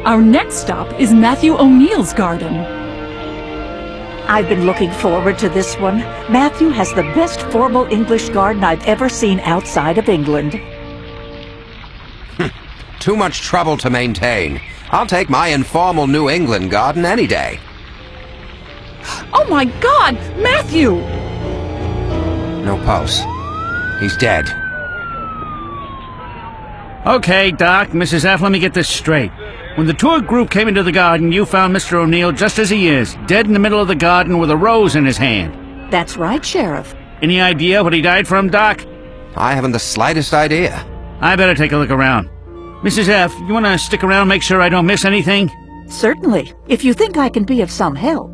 Our next stop is Matthew O'Neill's garden. I've been looking forward to this one. Matthew has the best formal English garden I've ever seen outside of England. Too much trouble to maintain. I'll take my informal New England garden any day. Oh my God! Matthew! No pulse. He's dead. Okay, Doc, Mrs. F., let me get this straight. When the tour group came into the garden, you found Mr. O'Neill just as he is, dead in the middle of the garden with a rose in his hand. That's right, Sheriff. Any idea what he died from, Doc? I haven't the slightest idea. I better take a look around. Mrs. F., you want to stick around and make sure I don't miss anything? Certainly, if you think I can be of some help.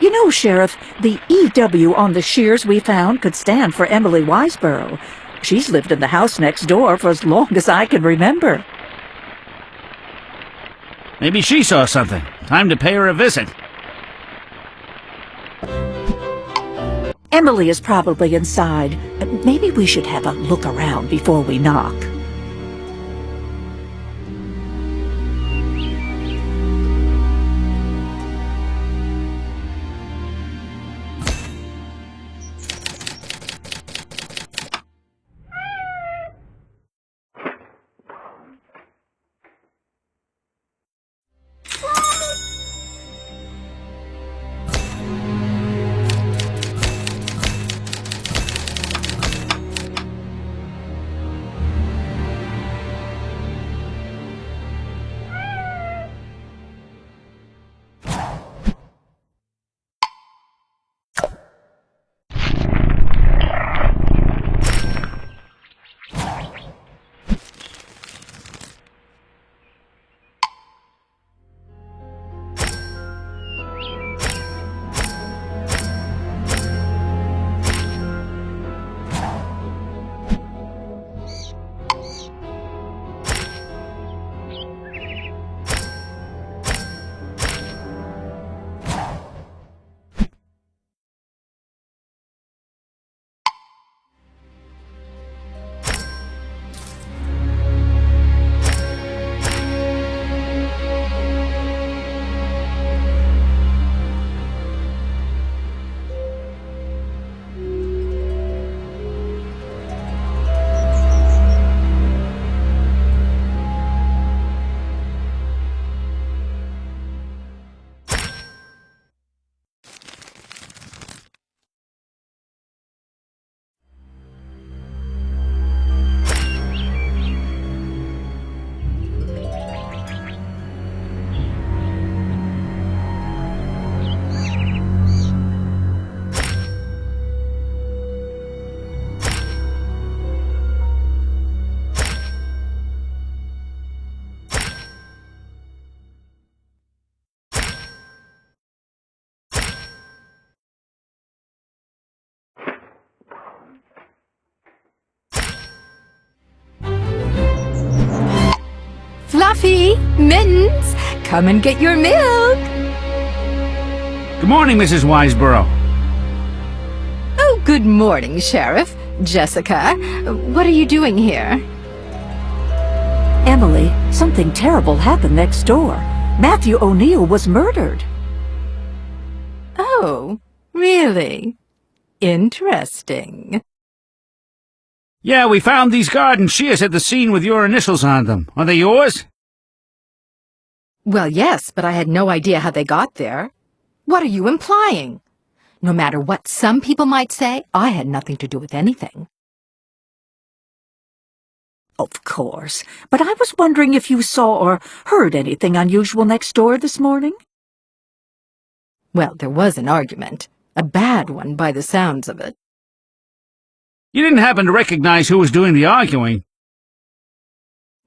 You know, Sheriff, the EW on the shears we found could stand for Emily Weisborough. She's lived in the house next door for as long as I can remember. Maybe she saw something. Time to pay her a visit. Emily is probably inside. Maybe we should have a look around before we knock. Fluffy, Mittens, come and get your milk. Good morning, Mrs. Wiseborough. Oh, good morning, Sheriff. Jessica, what are you doing here? Emily, something terrible happened next door. Matthew O'Neill was murdered. Oh, really? Interesting. Yeah, we found these garden shears at the scene with your initials on them. Are they yours? Well, yes, but I had no idea how they got there. What are you implying? No matter what some people might say, I had nothing to do with anything. Of course, but I was wondering if you saw or heard anything unusual next door this morning? Well, there was an argument. A bad one by the sounds of it. You didn't happen to recognize who was doing the arguing?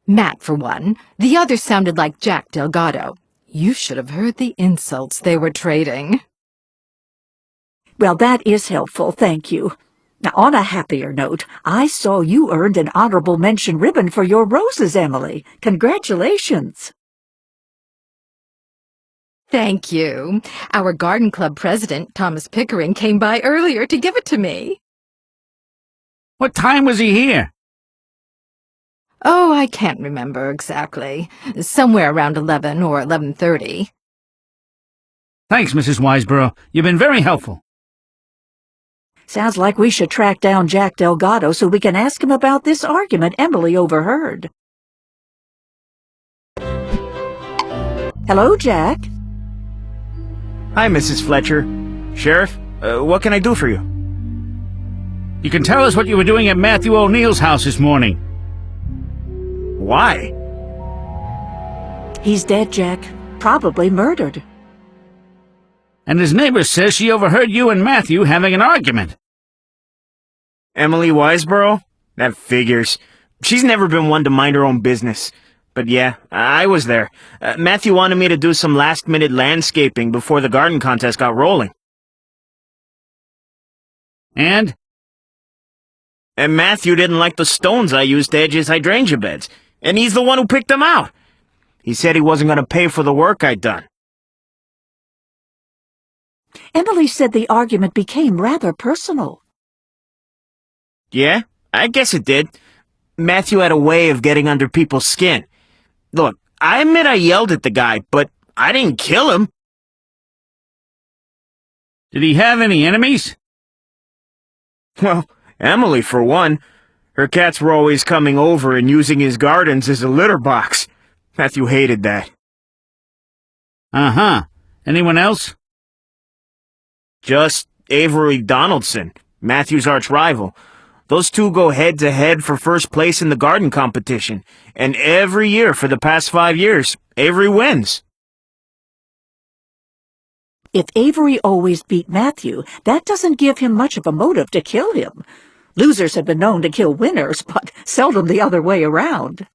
Matt, for one. The other sounded like Jack Delgado. You should have heard the insults they were trading. Well, that is helpful, thank you. Now, on a happier note, I saw you earned an honorable mention ribbon for your roses, Emily. Congratulations. Thank you. Our garden club president, Thomas Pickering, came by earlier to give it to me. What time was he here? Oh, I can't remember exactly. Somewhere around 11 or 11:30. Thanks, Mrs. Wiseborough. You've been very helpful. Sounds like we should track down Jack Delgado so we can ask him about this argument Emily overheard. Hello, Jack. Hi, Mrs. Fletcher. Sheriff, what can I do for you? You can tell us what you were doing at Matthew O'Neill's house this morning. Why? He's dead, Jack. Probably murdered. And his neighbor says she overheard you and Matthew having an argument. Emily Wiseborough? That figures. She's never been one to mind her own business. But yeah, I was there. Matthew wanted me to do some last-minute landscaping before the garden contest got rolling. And? And Matthew didn't like the stones I used to edge his hydrangea beds, and he's the one who picked them out. He said he wasn't going to pay for the work I'd done. Emily said the argument became rather personal. Yeah, I guess it did. Matthew had a way of getting under people's skin. Look, I admit I yelled at the guy, but I didn't kill him. Did he have any enemies? Well, Emily, for one. Her cats were always coming over and using his gardens as a litter box. Matthew hated that. Uh-huh. Anyone else? Just Avery Donaldson, Matthew's arch rival. Those two go head-to-head for first place in the garden competition, and every year for the past 5 years, Avery wins. If Avery always beat Matthew, that doesn't give him much of a motive to kill him. Losers have been known to kill winners, but seldom the other way around.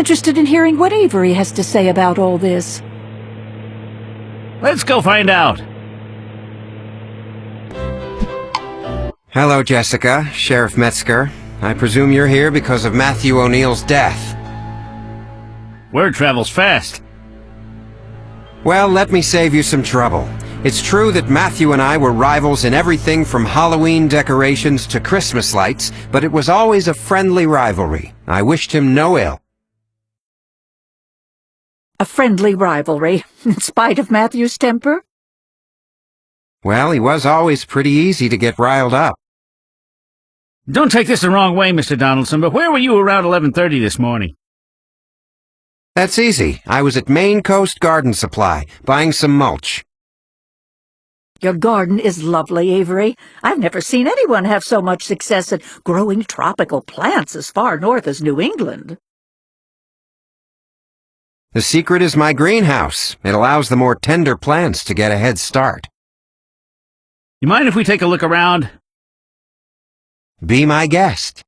interested in hearing what Avery has to say about all this. Let's go find out. Hello, Jessica. Sheriff Metzger. I presume you're here because of Matthew O'Neill's death. Word travels fast. Well, let me save you some trouble. It's true that Matthew and I were rivals in everything from Halloween decorations to Christmas lights, but it was always a friendly rivalry. I wished him no ill. A friendly rivalry, in spite of Matthew's temper? Well, he was always pretty easy to get riled up. Don't take this the wrong way, Mr. Donaldson, but where were you around 11:30 this morning? That's easy. I was at Maine Coast Garden Supply, buying some mulch. Your garden is lovely, Avery. I've never seen anyone have so much success at growing tropical plants as far north as New England. The secret is my greenhouse. It allows the more tender plants to get a head start. You mind if we take a look around? Be my guest.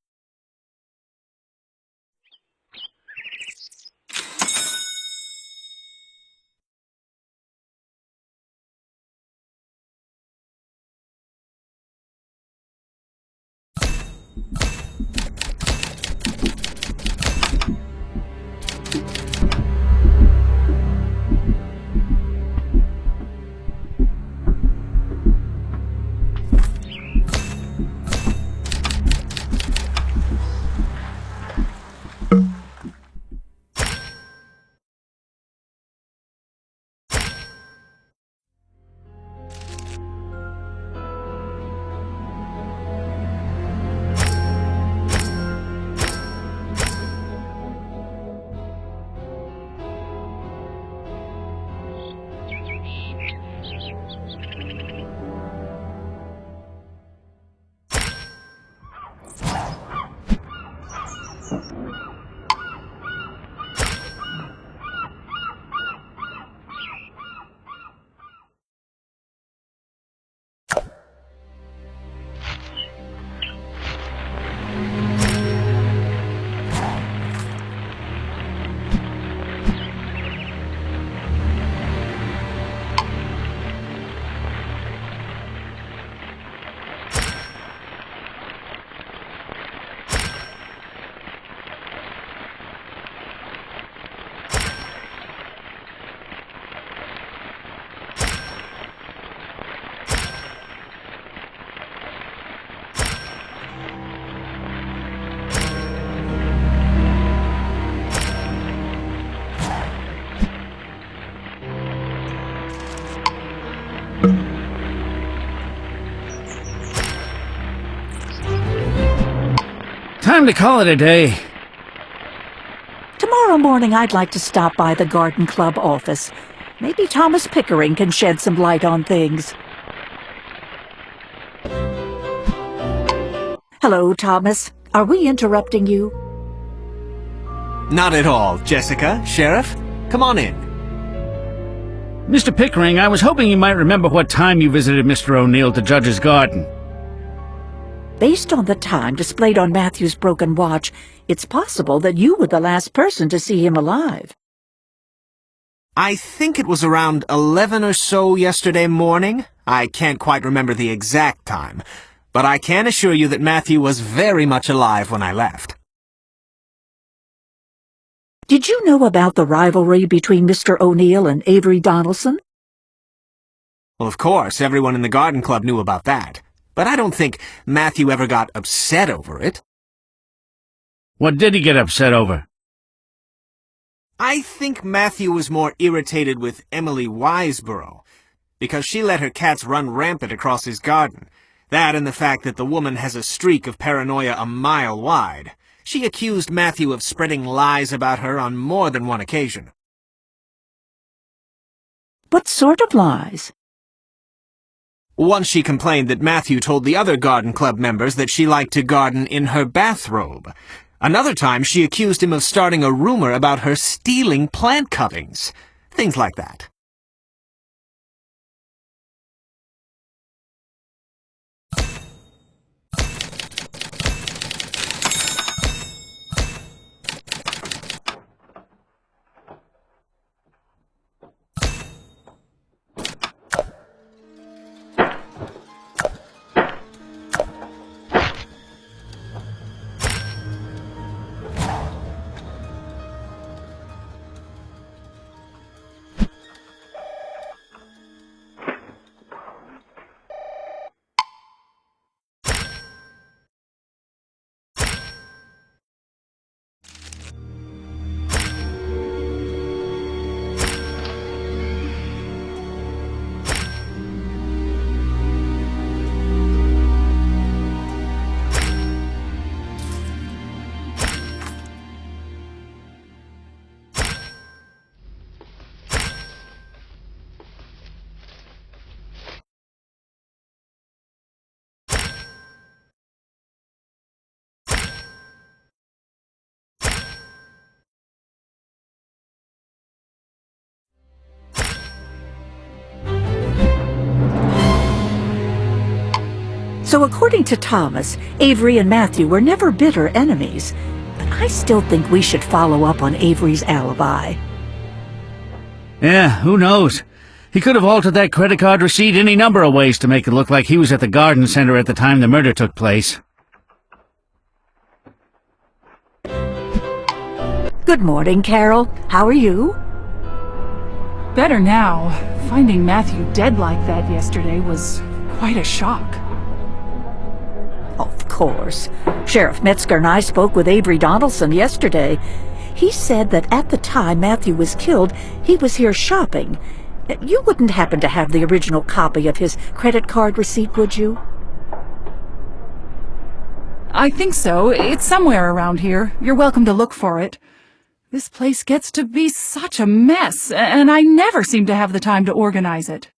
Time to call it a day. Tomorrow morning I'd like to stop by the Garden Club office. Maybe Thomas Pickering can shed some light on things. Hello, Thomas. Are we interrupting you? Not at all, Jessica. Sheriff, come on in. Mr. Pickering, I was hoping you might remember what time you visited Mr. O'Neill to judge his garden. Based on the time displayed on Matthew's broken watch, it's possible that you were the last person to see him alive. I think it was around 11 or so yesterday morning. I can't quite remember the exact time, but I can assure you that Matthew was very much alive when I left. Did you know about the rivalry between Mr. O'Neill and Avery Donaldson? Well, of course, everyone in the garden club knew about that. But I don't think Matthew ever got upset over it. What did he get upset over? I think Matthew was more irritated with Emily Wiseborough, because she let her cats run rampant across his garden. That and the fact that the woman has a streak of paranoia a mile wide. She accused Matthew of spreading lies about her on more than one occasion. What sort of lies? Once she complained that Matthew told the other garden club members that she liked to garden in her bathrobe. Another time she accused him of starting a rumor about her stealing plant cuttings. Things like that. So according to Thomas, Avery and Matthew were never bitter enemies. But I still think we should follow up on Avery's alibi. Yeah, who knows? He could have altered that credit card receipt any number of ways to make it look like he was at the garden center at the time the murder took place. Good morning, Carol. How are you? Better now. Finding Matthew dead like that yesterday was quite a shock. Of course. Sheriff Metzger and I spoke with Avery Donaldson yesterday. He said that at the time Matthew was killed, he was here shopping. You wouldn't happen to have the original copy of his credit card receipt, would you? I think so. It's somewhere around here. You're welcome to look for it. This place gets to be such a mess, and I never seem to have the time to organize it.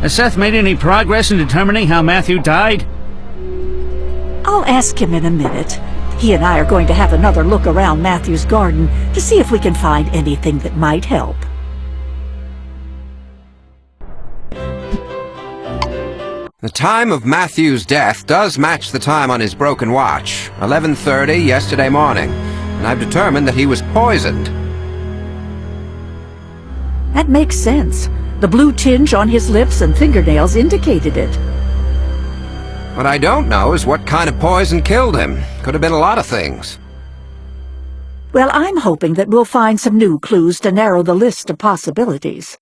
Has Seth made any progress in determining how Matthew died? I'll ask him in a minute. He and I are going to have another look around Matthew's garden to see if we can find anything that might help. The time of Matthew's death does match the time on his broken watch, 11:30 yesterday morning, and I've determined that he was poisoned. That makes sense. The blue tinge on his lips and fingernails indicated it. What I don't know is what kind of poison killed him. Could have been a lot of things. Well, I'm hoping that we'll find some new clues to narrow the list of possibilities.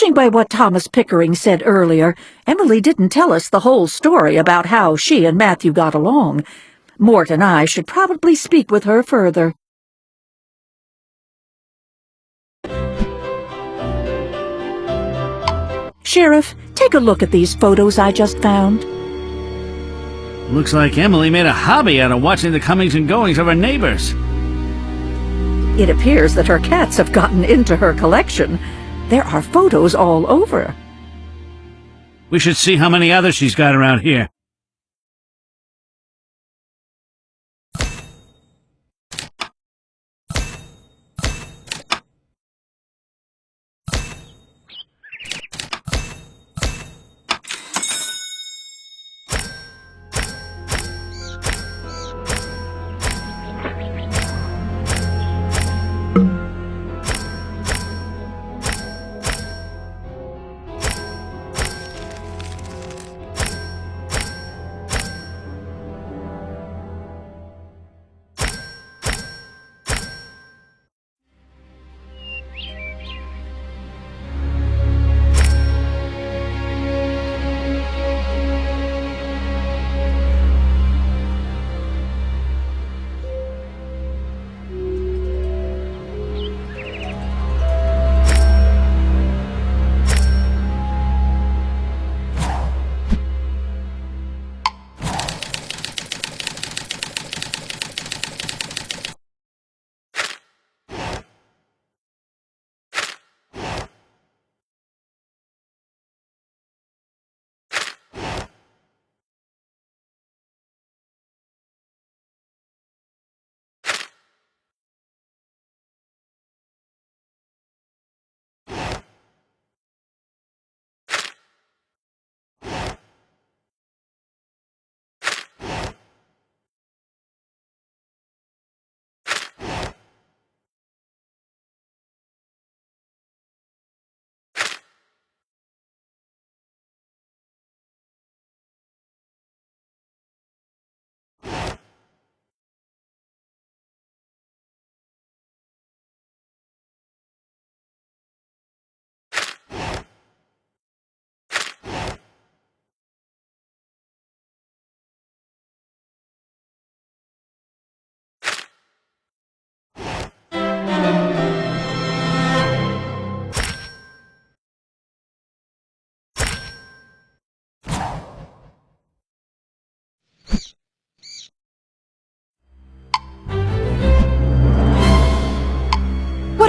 Judging by what Thomas Pickering said earlier, Emily didn't tell us the whole story about how she and Matthew got along. Mort and I should probably speak with her further. Sheriff, take a look at these photos I just found. Looks like Emily made a hobby out of watching the comings and goings of her neighbors. It appears that her cats have gotten into her collection. There are photos all over. We should see how many others she's got around here.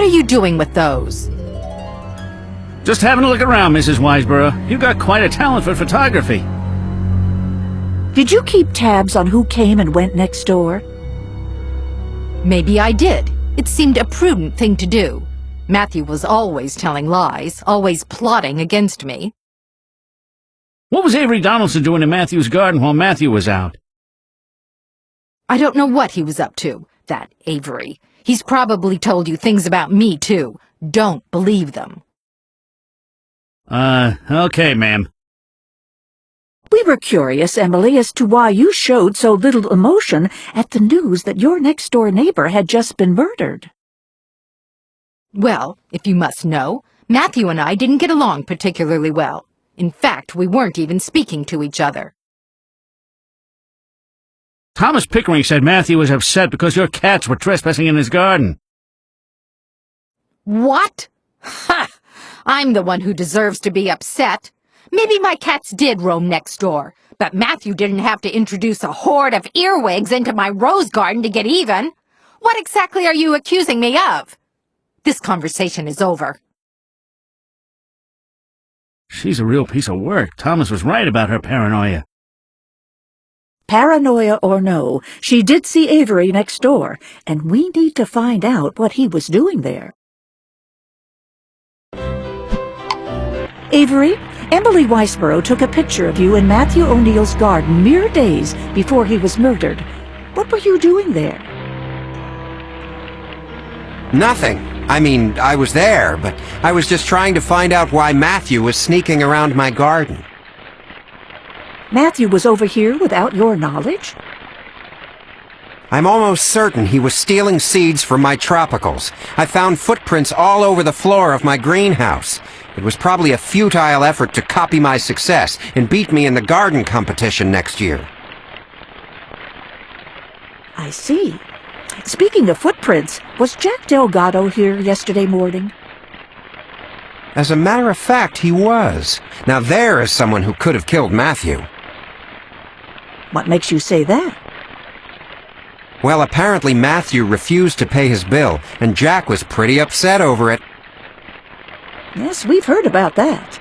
What are you doing with those? Just having a look around, Mrs. Wiseborough. You've got quite a talent for photography. Did you keep tabs on who came and went next door? Maybe I did. It seemed a prudent thing to do. Matthew was always telling lies, always plotting against me. What was Avery Donaldson doing in Matthew's garden while Matthew was out? I don't know what he was up to, that Avery. He's probably told you things about me, too. Don't believe them. Okay, ma'am. We were curious, Emily, as to why you showed so little emotion at the news that your next-door neighbor had just been murdered. Well, if you must know, Matthew and I didn't get along particularly well. In fact, we weren't even speaking to each other. Thomas Pickering said Matthew was upset because your cats were trespassing in his garden. What? Ha! I'm the one who deserves to be upset. Maybe my cats did roam next door, but Matthew didn't have to introduce a horde of earwigs into my rose garden to get even. What exactly are you accusing me of? This conversation is over. She's a real piece of work. Thomas was right about her paranoia. Paranoia or no, she did see Avery next door, and we need to find out what he was doing there. Avery, Emily Wiseborough took a picture of you in Matthew O'Neill's garden mere days before he was murdered. What were you doing there? Nothing. I mean, I was there, but I was just trying to find out why Matthew was sneaking around my garden. Matthew was over here without your knowledge? I'm almost certain he was stealing seeds from my tropicals. I found footprints all over the floor of my greenhouse. It was probably a futile effort to copy my success and beat me in the garden competition next year. I see. Speaking of footprints, was Jack Delgado here yesterday morning? As a matter of fact, he was. Now there is someone who could have killed Matthew. What makes you say that? Well, apparently Matthew refused to pay his bill, and Jack was pretty upset over it. Yes, we've heard about that.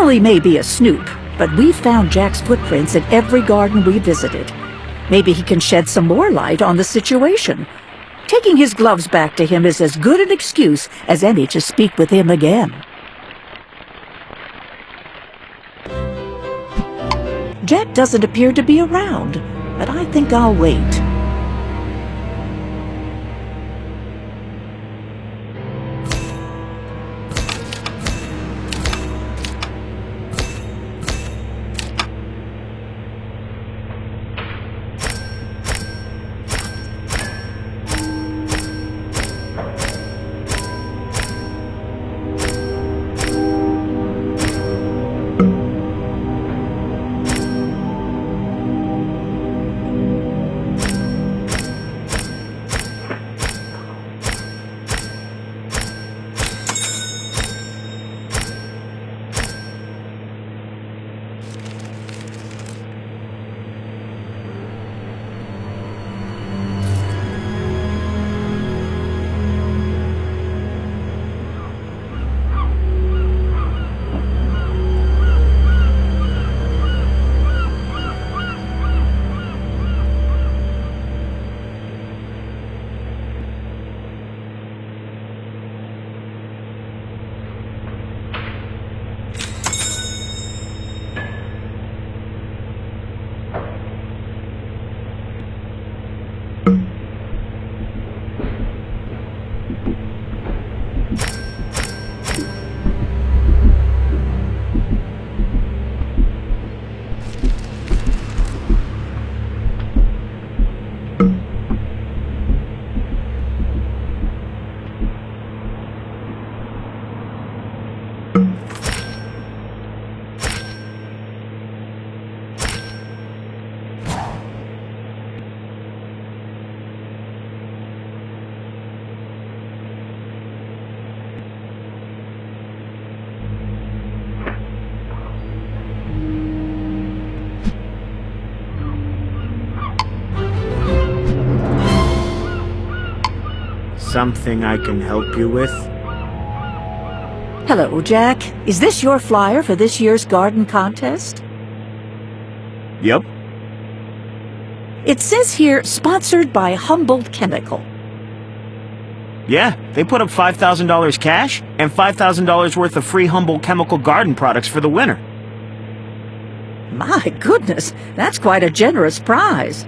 Emily may be a snoop, but we've found Jack's footprints in every garden we visited. Maybe he can shed some more light on the situation. Taking his gloves back to him is as good an excuse as any to speak with him again. Jack doesn't appear to be around, but I think I'll wait. Something I can help you with? Hello, Jack. Is this your flyer for this year's garden contest? Yep. It says here, sponsored by Humboldt Chemical. Yeah, they put up $5,000 cash and $5,000 worth of free Humboldt Chemical garden products for the winner. My goodness, that's quite a generous prize.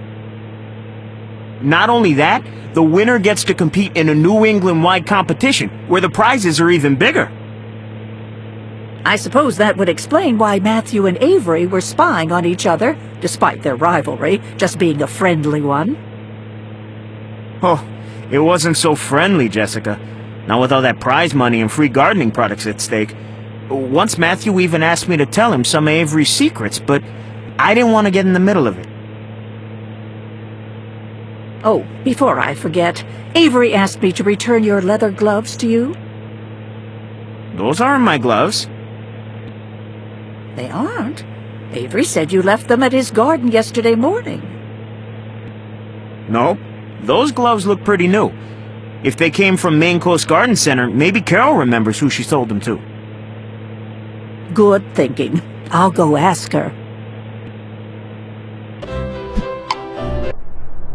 Not only that, the winner gets to compete in a New England-wide competition where the prizes are even bigger. I suppose that would explain why Matthew and Avery were spying on each other, despite their rivalry just being a friendly one. Oh, it wasn't so friendly, Jessica. Not with all that prize money and free gardening products at stake. Once Matthew even asked me to tell him some of Avery's secrets, but I didn't want to get in the middle of it. Oh, before I forget, Avery asked me to return your leather gloves to you. Those aren't my gloves. They aren't. Avery said you left them at his garden yesterday morning. No, those gloves look pretty new. If they came from Maine Coast Garden Center, maybe Carol remembers who she sold them to. Good thinking. I'll go ask her.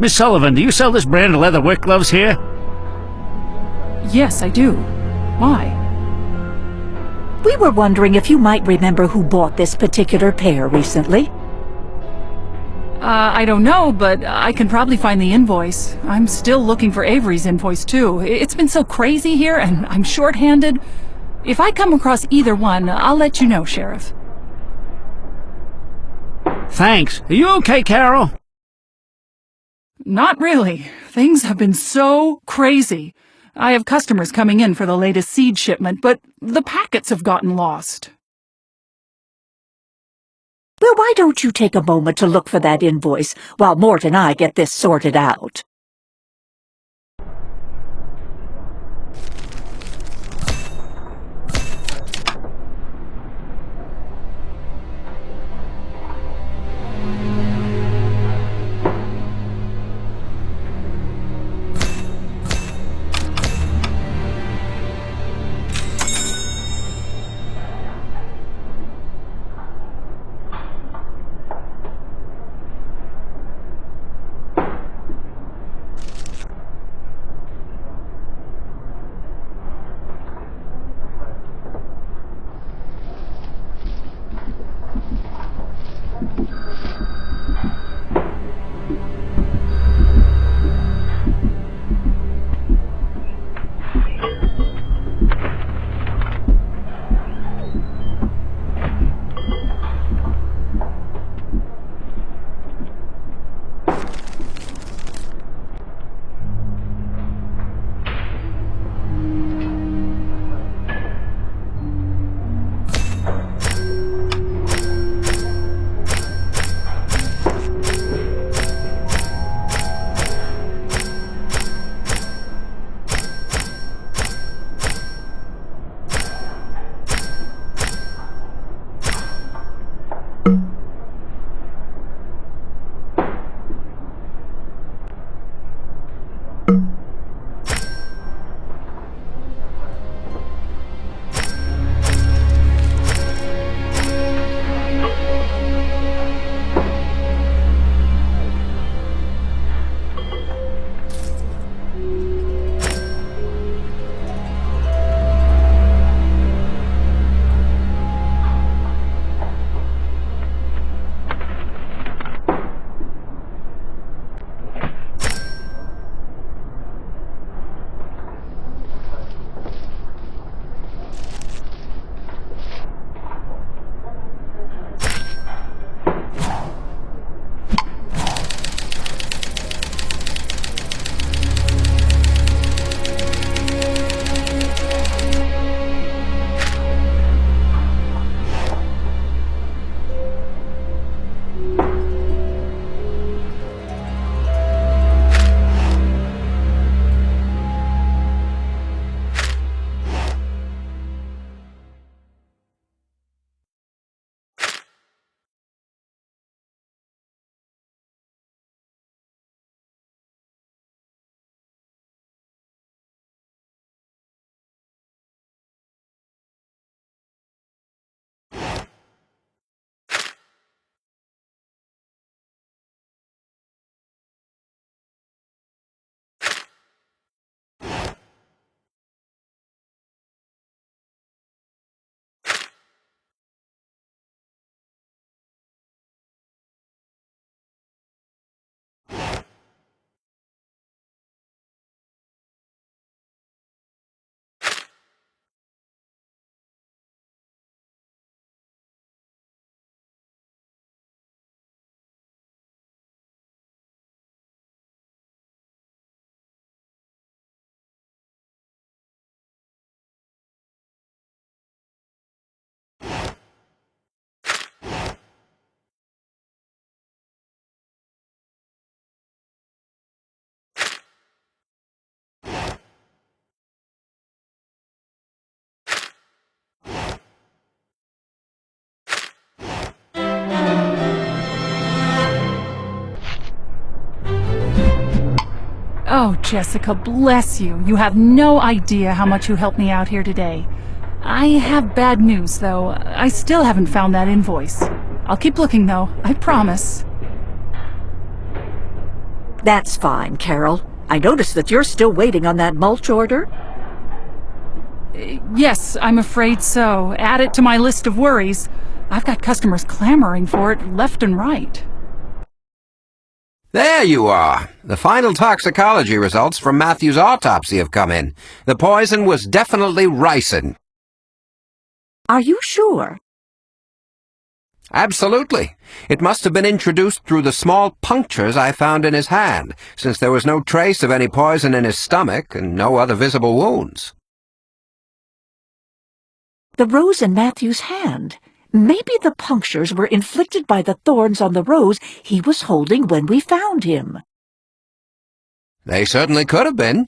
Miss Sullivan, do you sell this brand of leather work gloves here? Yes, I do. Why? We were wondering if you might remember who bought this particular pair recently. I don't know, but I can probably find the invoice. I'm still looking for Avery's invoice, too. It's been so crazy here, and I'm short-handed. If I come across either one, I'll let you know, Sheriff. Thanks. Are you okay, Carol? Not really. Things have been so crazy. I have customers coming in for the latest seed shipment, but the packets have gotten lost. Well, why don't you take a moment to look for that invoice while Mort and I get this sorted out? Oh, Jessica, bless you. You have no idea how much you helped me out here today. I have bad news, though. I still haven't found that invoice. I'll keep looking, though. I promise. That's fine, Carol. I noticed that you're still waiting on that mulch order. Yes, I'm afraid so. Add it to my list of worries. I've got customers clamoring for it left and right. There you are. The final toxicology results from Matthew's autopsy have come in. The poison was definitely ricin. Are you sure? Absolutely. It must have been introduced through the small punctures I found in his hand, since there was no trace of any poison in his stomach and no other visible wounds. The rose in Matthew's hand. Maybe the punctures were inflicted by the thorns on the rose he was holding when we found him. They certainly could have been.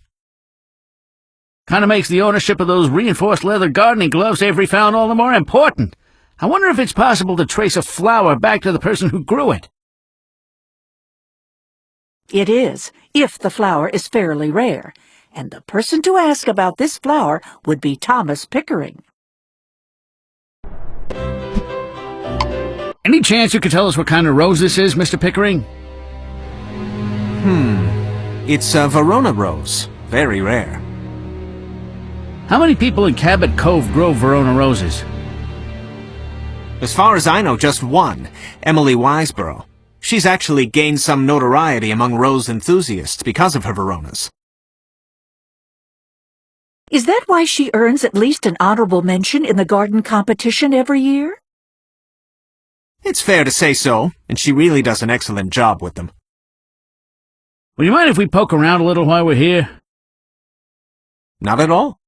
Kinda makes the ownership of those reinforced leather gardening gloves Avery found all the more important. I wonder if it's possible to trace a flower back to the person who grew it. It is, if the flower is fairly rare, and the person to ask about this flower would be Thomas Pickering. Any chance you could tell us what kind of rose this is, Mr. Pickering? It's a Verona rose. Very rare. How many people in Cabot Cove grow Verona roses? As far as I know, just one, Emily Wiseborough. She's actually gained some notoriety among rose enthusiasts because of her Veronas. Is that why she earns at least an honorable mention in the garden competition every year? It's fair to say so, and she really does an excellent job with them. Would you mind if we poke around a little while we're here? Not at all.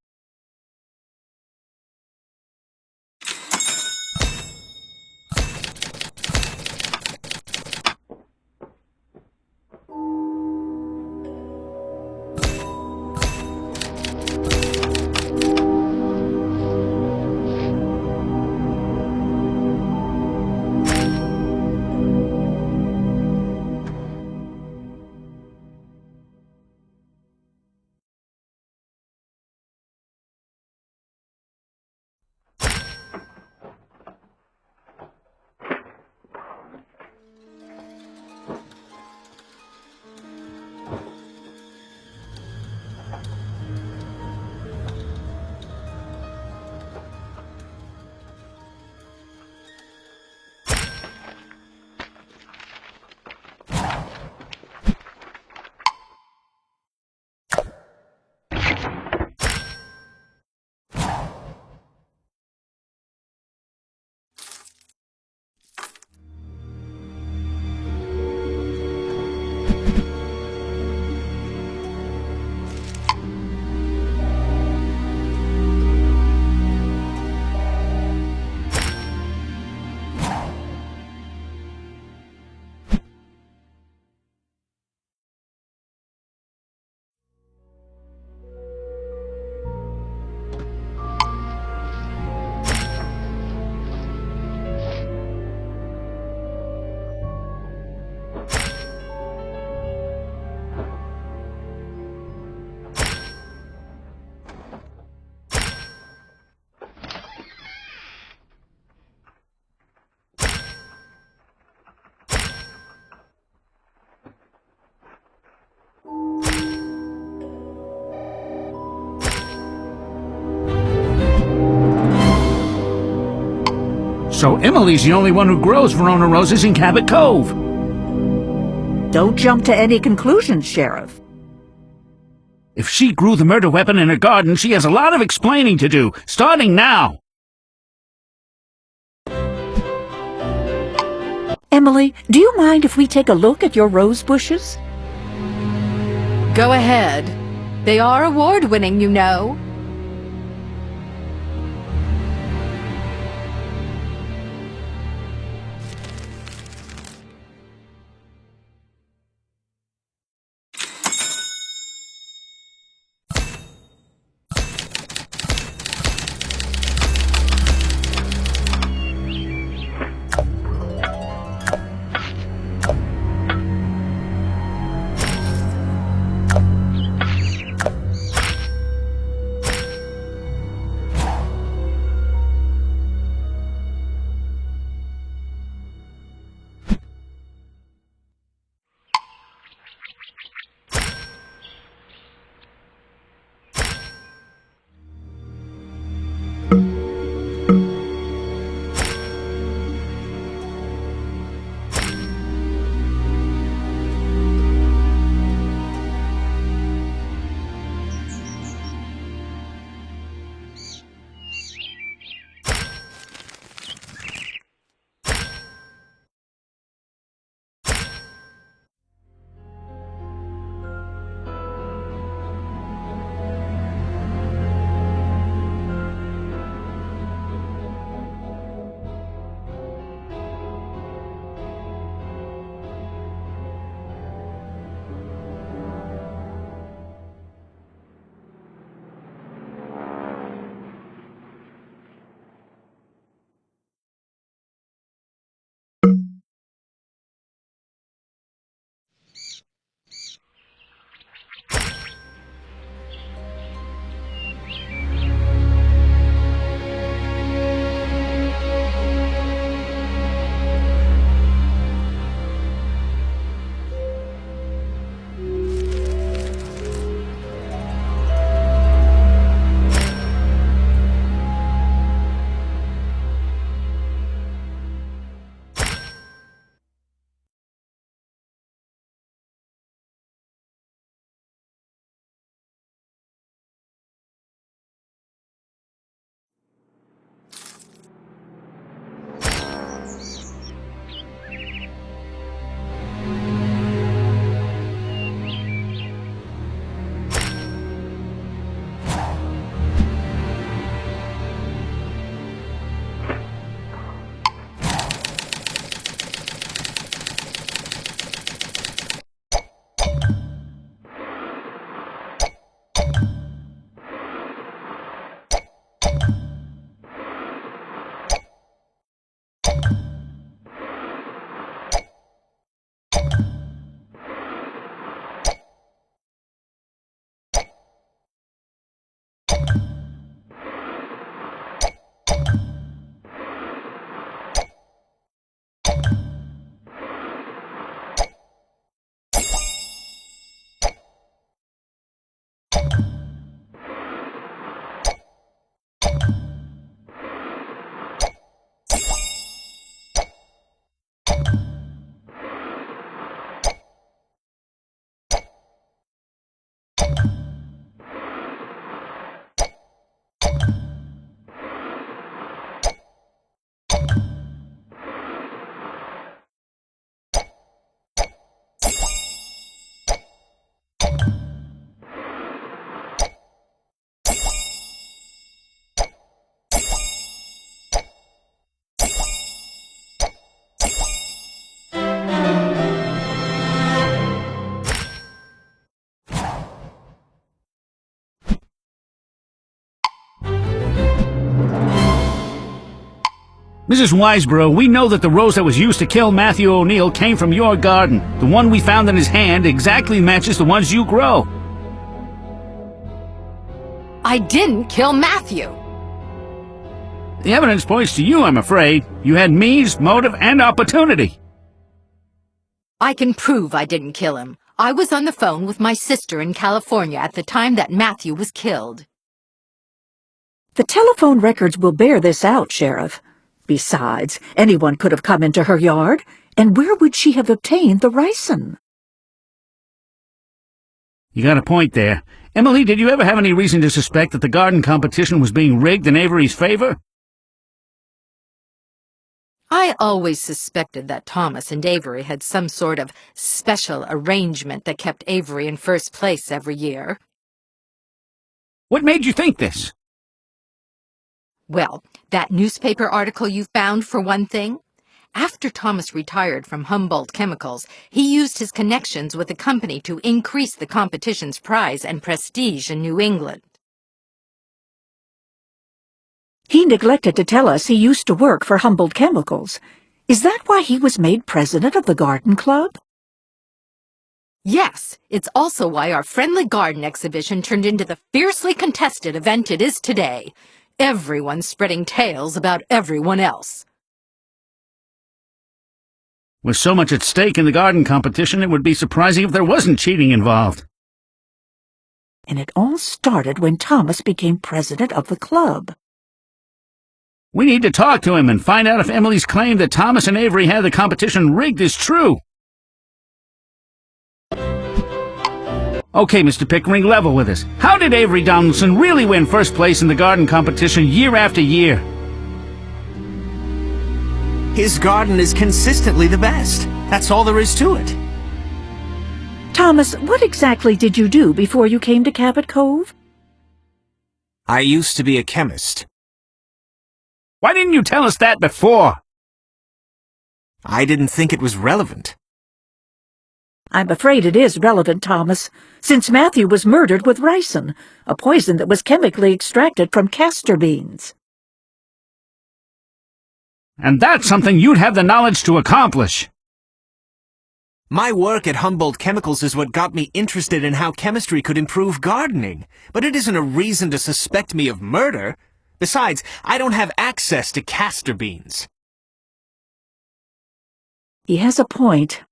So Emily's the only one who grows Verona roses in Cabot Cove. Don't jump to any conclusions, Sheriff. If she grew the murder weapon in her garden, she has a lot of explaining to do, starting now. Emily, do you mind if we take a look at your rose bushes? Go ahead. They are award-winning, you know. Mrs. Wiseborough, we know that the rose that was used to kill Matthew O'Neill came from your garden. The one we found in his hand exactly matches the ones you grow. I didn't kill Matthew. The evidence points to you, I'm afraid. You had means, motive, and opportunity. I can prove I didn't kill him. I was on the phone with my sister in California at the time that Matthew was killed. The telephone records will bear this out, Sheriff. Besides, anyone could have come into her yard, and where would she have obtained the ricin? You got a point there. Emily, did you ever have any reason to suspect that the garden competition was being rigged in Avery's favor? I always suspected that Thomas and Avery had some sort of special arrangement that kept Avery in first place every year. What made you think this? Well, that newspaper article you found, for one thing. After Thomas retired from Humboldt Chemicals, he used his connections with the company to increase the competition's prize and prestige in New England. He neglected to tell us he used to work for Humboldt Chemicals. Is that why he was made president of the garden club? Yes, it's also why our friendly garden exhibition turned into the fiercely contested event it is today. Everyone's spreading tales about everyone else. With so much at stake in the garden competition, it would be surprising if there wasn't cheating involved. And it all started when Thomas became president of the club. We need to talk to him and find out if Emily's claim that Thomas and Avery had the competition rigged is true. Okay, Mr. Pickering, level with us. How did Avery Donaldson really win first place in the garden competition year after year? His garden is consistently the best. That's all there is to it. Thomas, what exactly did you do before you came to Cabot Cove? I used to be a chemist. Why didn't you tell us that before? I didn't think it was relevant. I'm afraid it is relevant, Thomas, since Matthew was murdered with ricin, a poison that was chemically extracted from castor beans. And that's something you'd have the knowledge to accomplish. My work at Humboldt Chemicals is what got me interested in how chemistry could improve gardening, but it isn't a reason to suspect me of murder. Besides, I don't have access to castor beans. He has a point.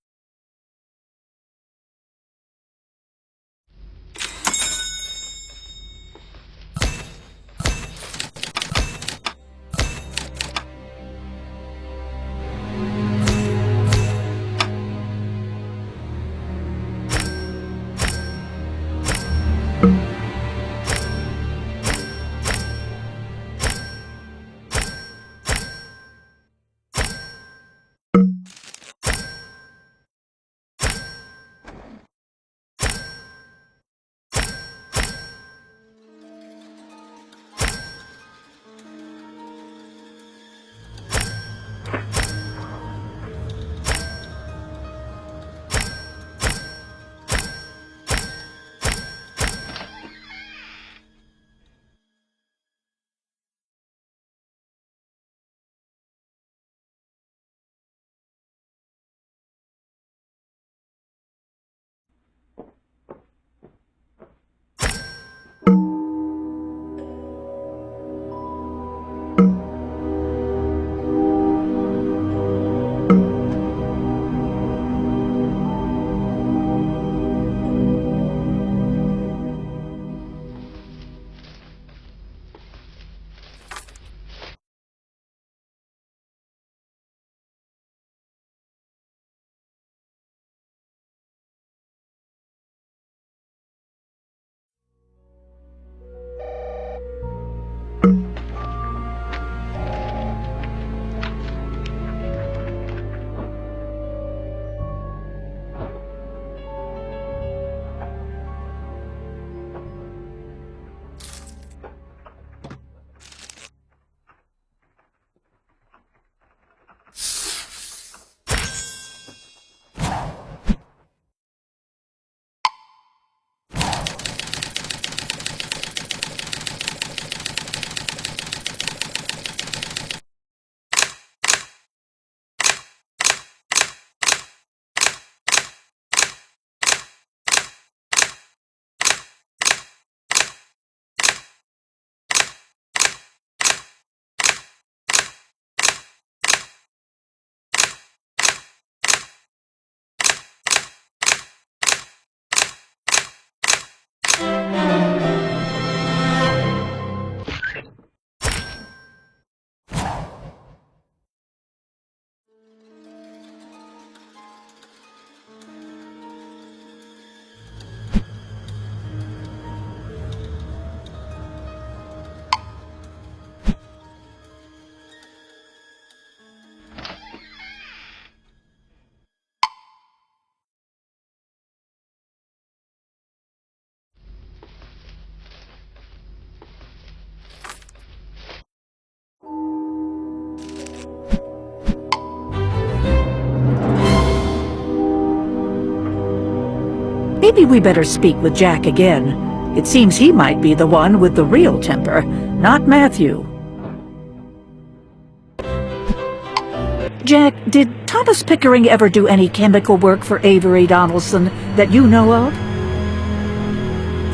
Maybe we better speak with Jack again. It seems he might be the one with the real temper, not Matthew. Jack, did Thomas Pickering ever do any chemical work for Avery Donaldson that you know of?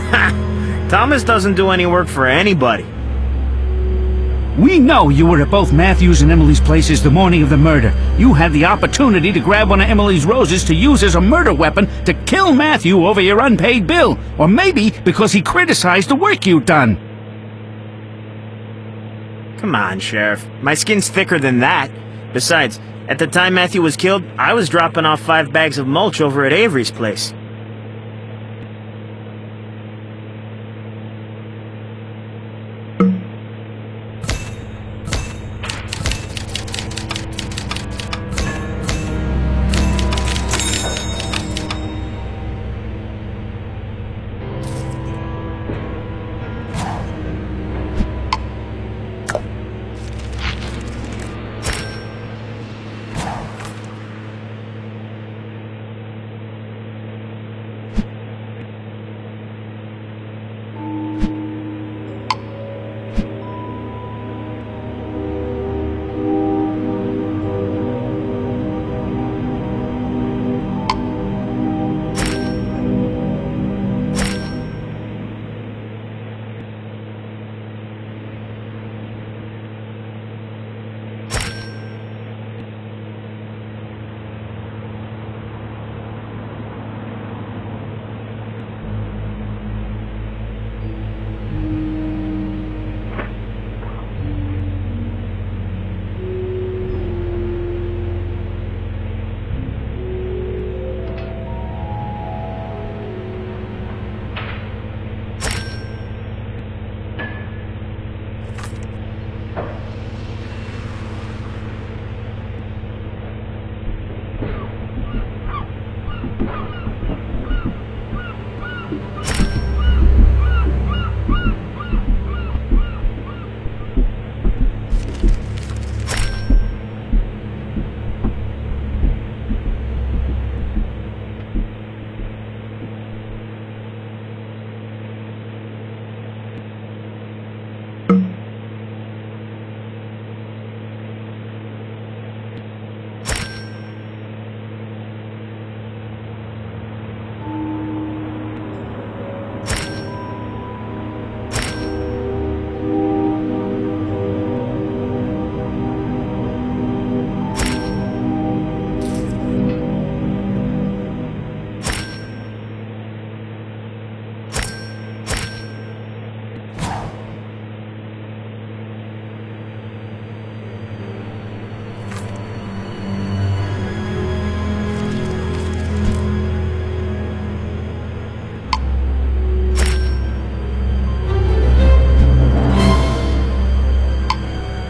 Ha! Thomas doesn't do any work for anybody. We know you were at both Matthew's and Emily's places the morning of the murder. You had the opportunity to grab one of Emily's roses to use as a murder weapon to kill Matthew over your unpaid bill. Or maybe because he criticized the work you'd done. Come on, Sheriff. My skin's thicker than that. Besides, at the time Matthew was killed, I was dropping off 5 bags of mulch over at Avery's place.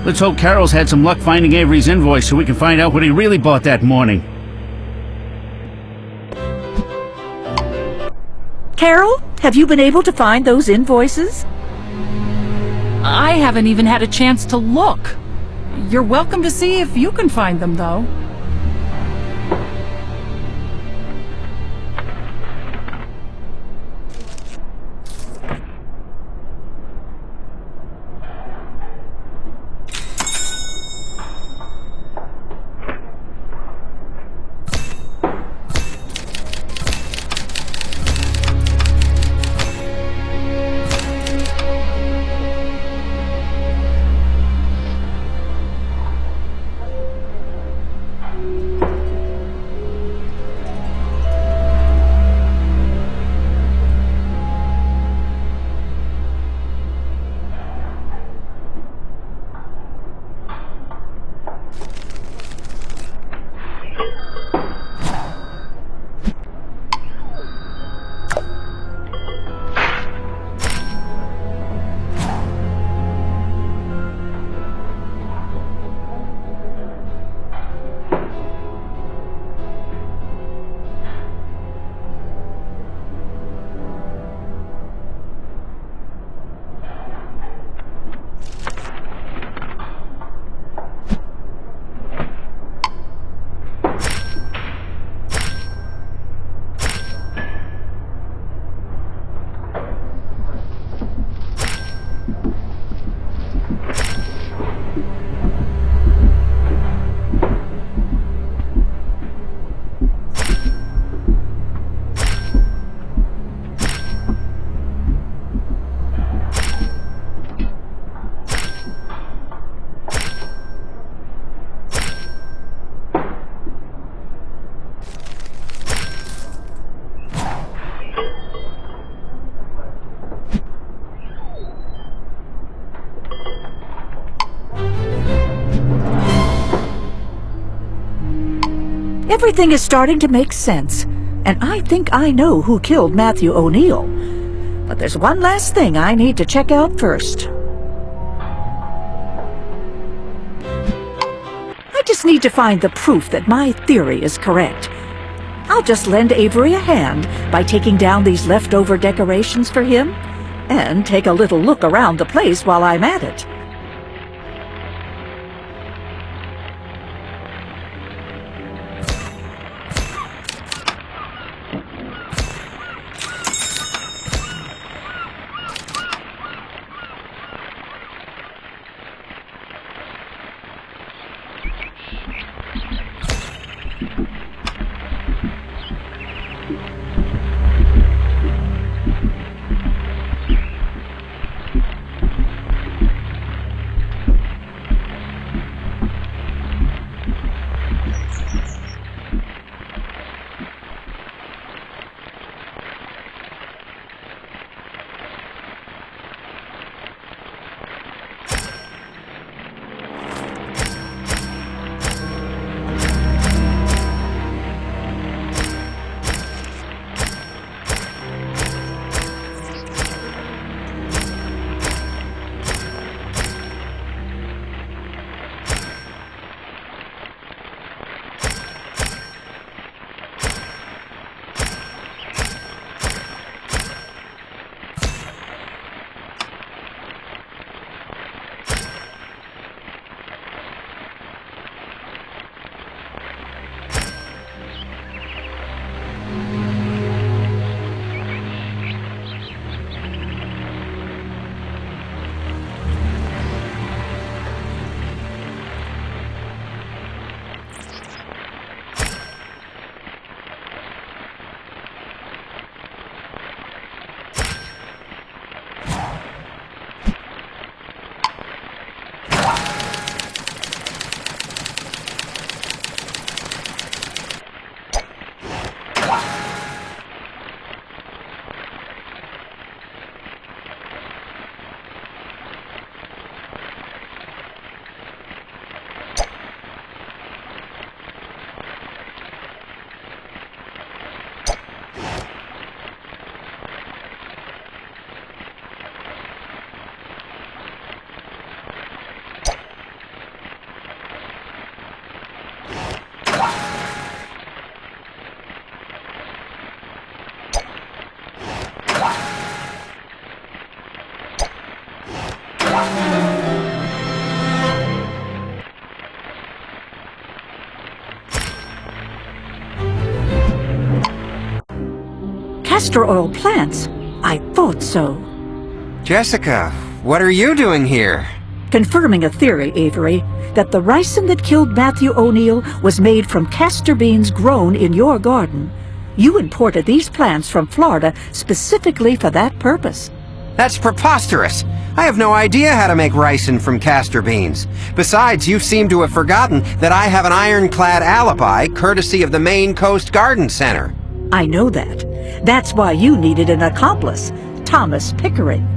Let's hope Carol's had some luck finding Avery's invoice so we can find out what he really bought that morning. Carol, have you been able to find those invoices? I haven't even had a chance to look. You're welcome to see if you can find them, though. Everything is starting to make sense, and I think I know who killed Matthew O'Neill. But there's one last thing I need to check out first. I just need to find the proof that my theory is correct. I'll just lend Avery a hand by taking down these leftover decorations for him, and take a little look around the place while I'm at it. Castor oil plants? I thought so. Jessica, what are you doing here? Confirming a theory, Avery, that the ricin that killed Matthew O'Neill was made from castor beans grown in your garden. You imported these plants from Florida specifically for that purpose. That's preposterous. I have no idea how to make ricin from castor beans. Besides, you seem to have forgotten that I have an ironclad alibi courtesy of the Maine Coast Garden Center. I know that. That's why you needed an accomplice, Thomas Pickering.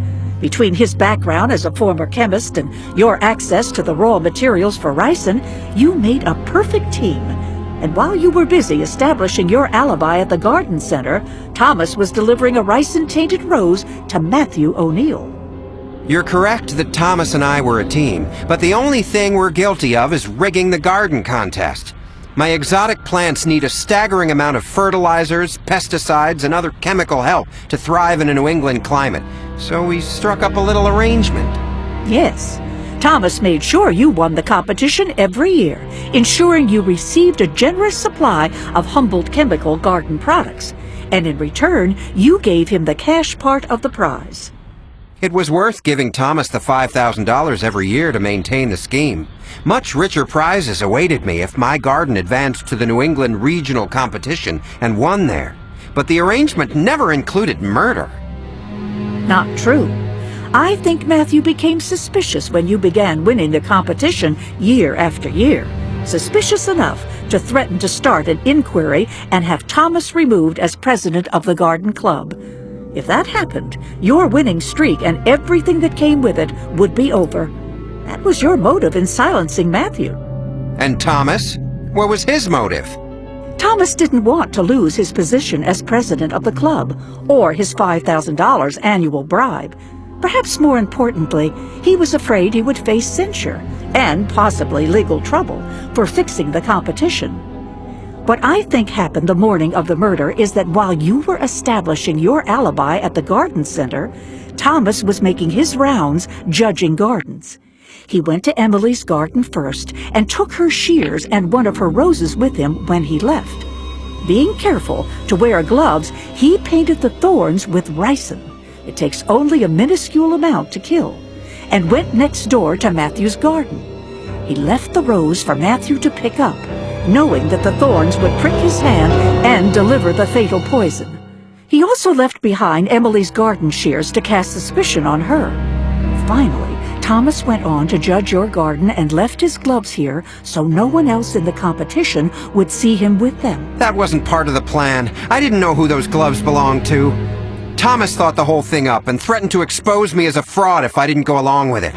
Between his background as a former chemist and your access to the raw materials for ricin, you made a perfect team. And while you were busy establishing your alibi at the garden center, Thomas was delivering a ricin-tainted rose to Matthew O'Neill. You're correct that Thomas and I were a team, but the only thing we're guilty of is rigging the garden contest. My exotic plants need a staggering amount of fertilizers, pesticides, and other chemical help to thrive in a New England climate, so we struck up a little arrangement. Yes. Thomas made sure you won the competition every year, ensuring you received a generous supply of Humboldt Chemical garden products. And in return, you gave him the cash part of the prize. It was worth giving Thomas the $5,000 every year to maintain the scheme. Much richer prizes awaited me if my garden advanced to the New England regional competition and won there. But the arrangement never included murder. Not true. I think Matthew became suspicious when you began winning the competition year after year. Suspicious enough to threaten to start an inquiry and have Thomas removed as president of the garden club. If that happened, your winning streak and everything that came with it would be over. That was your motive in silencing Matthew. And Thomas? What was his motive? Thomas didn't want to lose his position as president of the club, or his $5,000 annual bribe. Perhaps more importantly, he was afraid he would face censure, and possibly legal trouble, for fixing the competition. What I think happened the morning of the murder is that while you were establishing your alibi at the garden center, Thomas was making his rounds judging gardens. He went to Emily's garden first and took her shears and one of her roses with him when he left. Being careful to wear gloves, he painted the thorns with ricin. It takes only a minuscule amount to kill, and went next door to Matthew's garden. He left the rose for Matthew to pick up, knowing that the thorns would prick his hand and deliver the fatal poison. He also left behind Emily's garden shears to cast suspicion on her. Finally, Thomas went on to judge your garden and left his gloves here so no one else in the competition would see him with them. That wasn't part of the plan. I didn't know who those gloves belonged to. Thomas thought the whole thing up and threatened to expose me as a fraud if I didn't go along with it.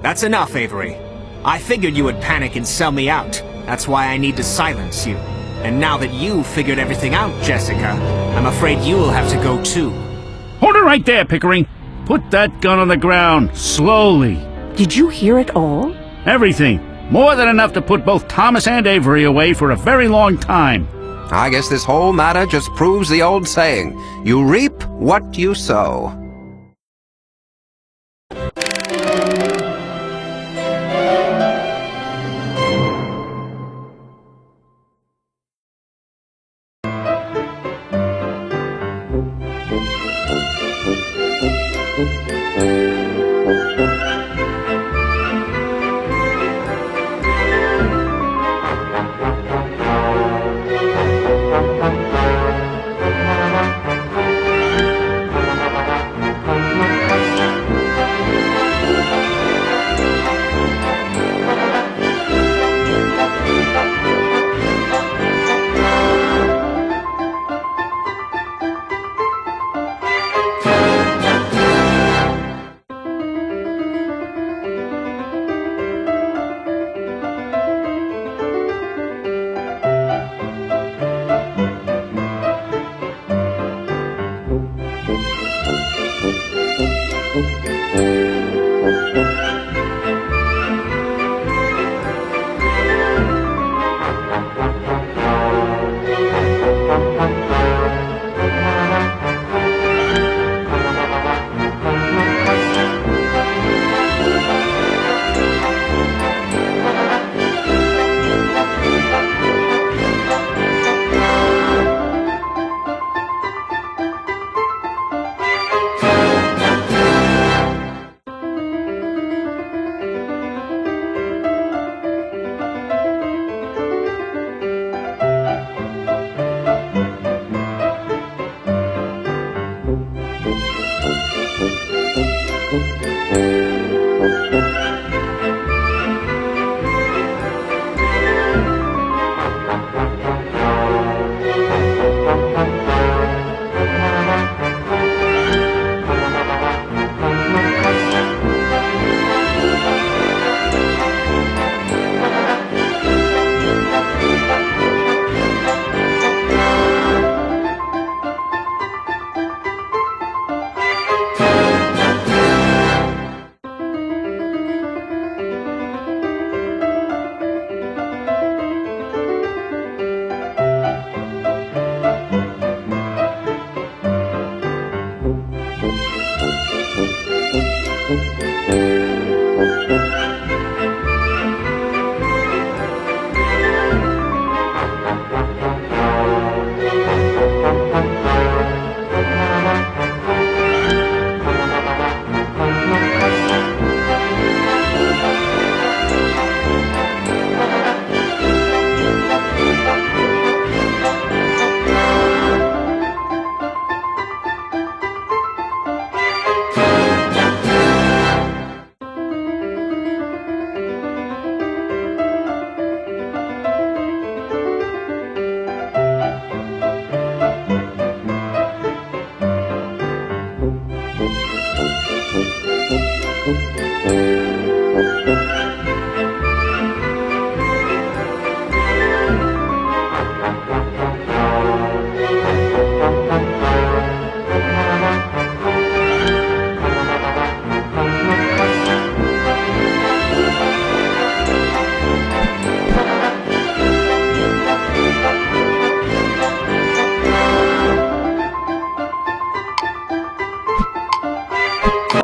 That's enough, Avery. I figured you would panic and sell me out. That's why I need to silence you. And now that you figured everything out, Jessica, I'm afraid you'll have to go too. Hold it right there, Pickering. Put that gun on the ground, slowly. Did you hear it all? Everything. More than enough to put both Thomas and Avery away for a very long time. I guess this whole matter just proves the old saying, you reap what you sow. Thank you.